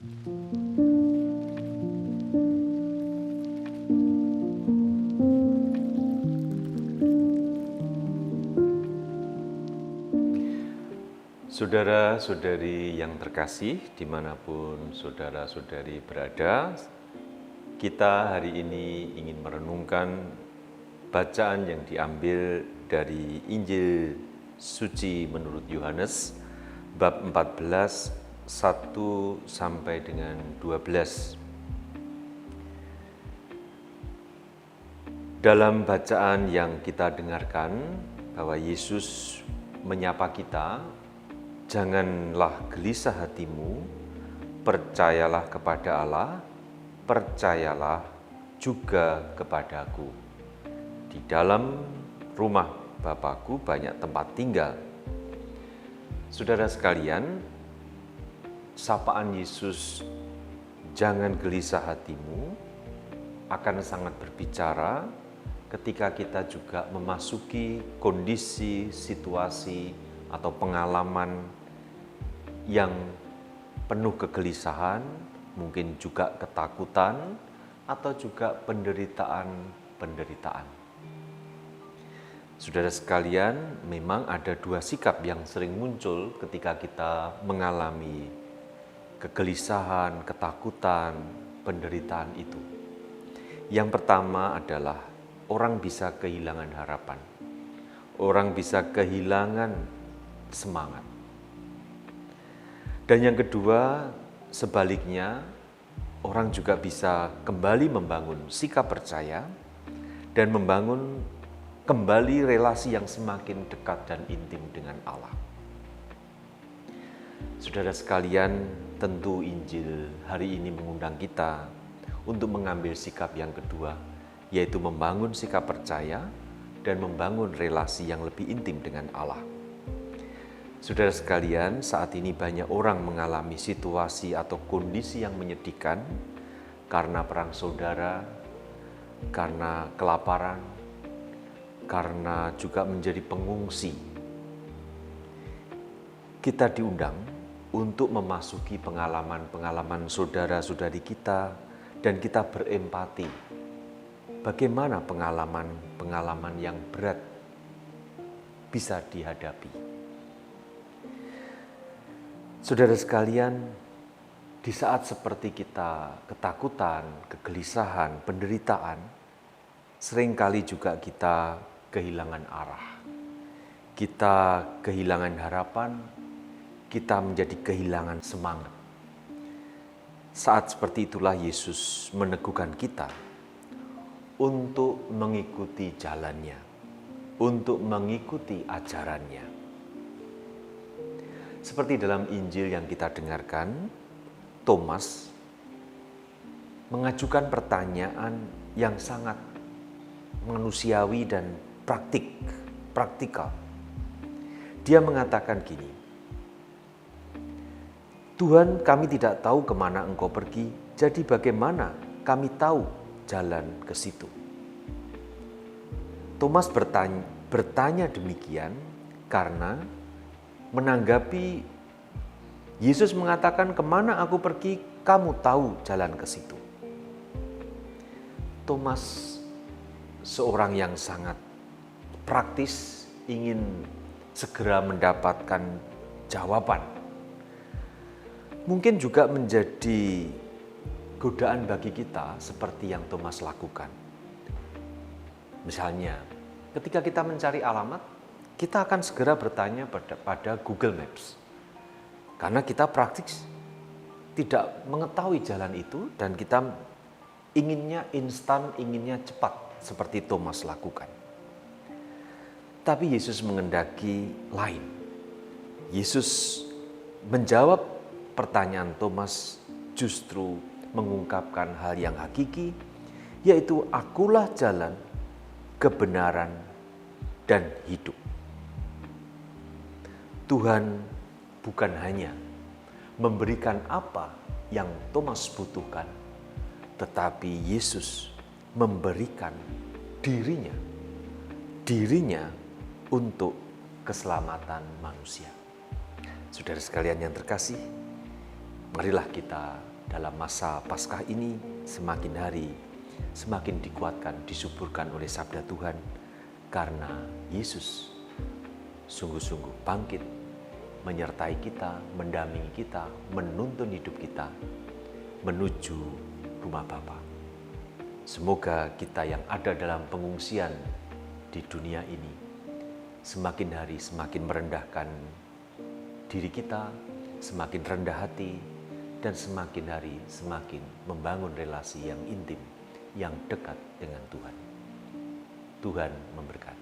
Saudara-saudari yang terkasih, dimanapun saudara-saudari berada, kita hari ini ingin merenungkan bacaan yang diambil dari Injil Suci menurut Yohanes, bab 14, 1 sampai dengan 12. Dalam bacaan yang kita dengarkan, bahwa Yesus menyapa kita, "Janganlah gelisah hatimu, percayalah kepada Allah, percayalah juga kepadaku. Di dalam rumah Bapakku banyak tempat tinggal." Saudara sekalian, sapaan Yesus, "Jangan gelisah hatimu," akan sangat berbicara ketika kita juga memasuki kondisi, situasi, atau pengalaman yang penuh kegelisahan, mungkin juga ketakutan, atau juga penderitaan. Saudara sekalian, memang ada dua sikap yang sering muncul ketika kita mengalami kegelisahan, ketakutan, penderitaan itu. Yang pertama adalah orang bisa kehilangan harapan. Orang bisa kehilangan semangat. Dan yang kedua, sebaliknya, orang juga bisa kembali membangun sikap percaya dan membangun kembali relasi yang semakin dekat dan intim dengan Allah. Saudara sekalian, tentu Injil hari ini mengundang kita untuk mengambil sikap yang kedua, yaitu membangun sikap percaya dan membangun relasi yang lebih intim dengan Allah. Saudara sekalian, saat ini banyak orang mengalami situasi atau kondisi yang menyedihkan karena perang saudara, karena kelaparan, karena juga menjadi pengungsi. Kita diundang untuk memasuki pengalaman-pengalaman saudara-saudari kita dan kita berempati. Bagaimana pengalaman-pengalaman yang berat bisa dihadapi. Saudara sekalian, di saat seperti kita ketakutan, kegelisahan, penderitaan, seringkali juga kita kehilangan arah. Kita kehilangan harapan, kita menjadi kehilangan semangat. Saat seperti itulah Yesus meneguhkan kita untuk mengikuti jalannya, untuk mengikuti ajarannya. Seperti dalam Injil yang kita dengarkan, Thomas mengajukan pertanyaan yang sangat manusiawi dan praktikal. Dia mengatakan gini, "Tuhan, kami tidak tahu kemana Engkau pergi, jadi bagaimana kami tahu jalan ke situ?" Thomas bertanya demikian karena menanggapi Yesus mengatakan, "Kemana aku pergi, kamu tahu jalan ke situ." Thomas seorang yang sangat praktis, ingin segera mendapatkan jawaban. Mungkin juga menjadi godaan bagi kita seperti yang Thomas lakukan. Misalnya, ketika kita mencari alamat, kita akan segera bertanya pada Google Maps. Karena kita praktis tidak mengetahui jalan itu dan kita inginnya instan, inginnya cepat seperti Thomas lakukan. Tapi Yesus mengendaki lain. Yesus menjawab pertanyaan Thomas, justru mengungkapkan hal yang hakiki, yaitu akulah jalan, kebenaran, dan hidup. Tuhan bukan hanya memberikan apa yang Thomas butuhkan, tetapi Yesus memberikan dirinya untuk keselamatan manusia. Saudara sekalian yang terkasih, marilah kita dalam masa Paskah ini semakin hari semakin dikuatkan, disuburkan oleh sabda Tuhan, karena Yesus sungguh-sungguh bangkit, menyertai kita, mendampingi kita, menuntun hidup kita menuju rumah Bapa. Semoga kita yang ada dalam pengungsian di dunia ini semakin hari semakin merendahkan diri kita, semakin rendah hati, dan semakin hari semakin membangun relasi yang intim, yang dekat dengan Tuhan. Tuhan memberkati.